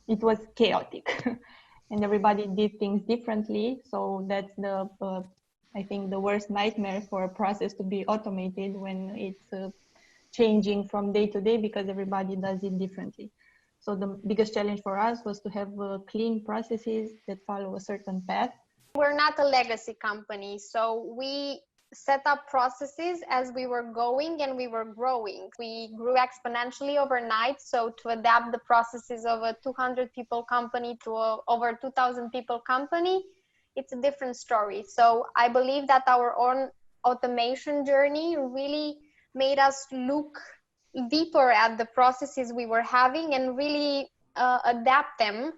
it was chaotic and everybody did things differently. So that's the, I think the worst nightmare for a process to be automated when it's changing from day to day because everybody does it differently. So the biggest challenge for us was to have clean processes that follow a certain path. We're not a legacy company, so we set up processes as we were going and we were growing. We grew exponentially overnight, so to adapt the processes of a 200 people company to a over 2,000 people company, it's a different story. So I believe that our own automation journey really made us look deeper at the processes we were having and really adapt them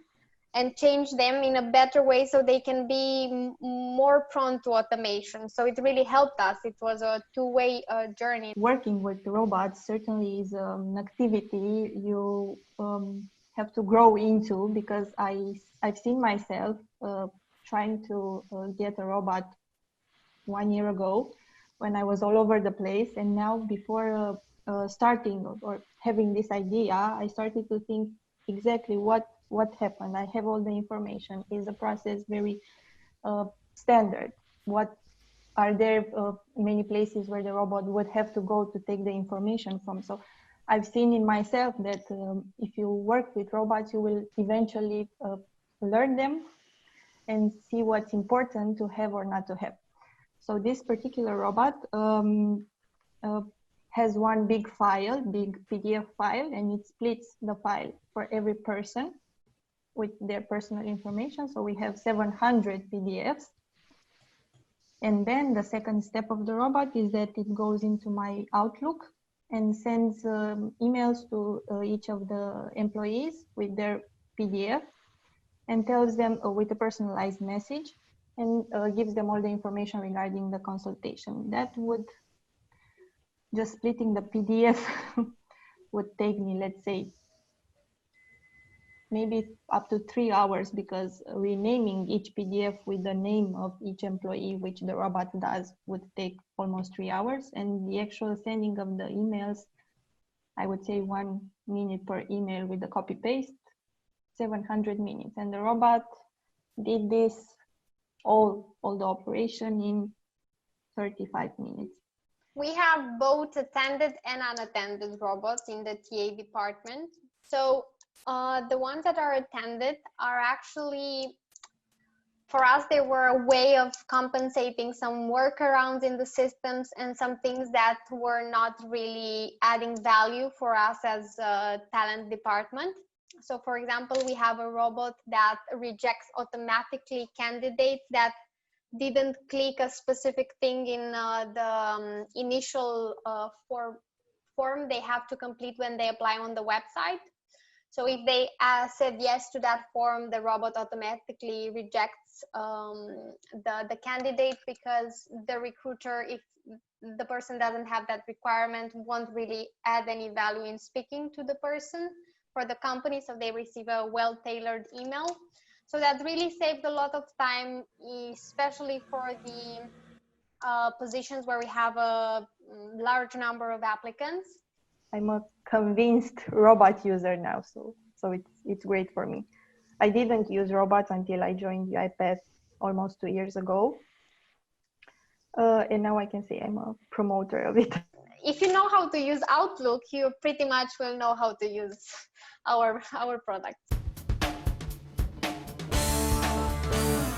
and change them in a better way so they can be more prone to automation. So it really helped us. It was a two-way journey. Working with robots certainly is an activity you have to grow into, because I've seen myself trying to get a robot 1 year ago when I was all over the place. And now before starting or having this idea, I started to think exactly what happened. I have all the information. Is the process very standard? What are there many places where the robot would have to go to take the information from? So I've seen in myself that if you work with robots, you will eventually learn them and see what's important to have or not to have. So this particular robot has one big file, big PDF file, and it splits the file for every person with their personal information. So we have 700 PDFs. And then the second step of the robot is that it goes into my Outlook and sends emails to each of the employees with their PDF and tells them with a personalized message and gives them all the information regarding the consultation. That would, just splitting the PDF would take me, let's say, maybe up to 3 hours, because renaming each PDF with the name of each employee, which the robot does, would take almost 3 hours. And the actual sending of the emails, I would say 1 minute per email with the copy paste, 700 minutes. And the robot did this all the operation in 35 minutes. We have both attended and unattended robots in the TA department. So the ones that are attended are actually, for us, they were a way of compensating some workarounds in the systems and some things that were not really adding value for us as a talent department. So for example, we have a robot that rejects automatically candidates that didn't click a specific thing in the initial form they have to complete when they apply on the website. So if they said yes to that form, the robot automatically rejects the candidate, because the recruiter, if the person doesn't have that requirement, won't really add any value in speaking to the person for the company. So they receive a well-tailored email. So that really saved a lot of time, especially for the positions where we have a large number of applicants. I'm a convinced robot user now, so it's great for me. I didn't use robots until I joined UiPath almost 2 years ago, and now I can say I'm a promoter of it. If you know how to use Outlook, you pretty much will know how to use our products.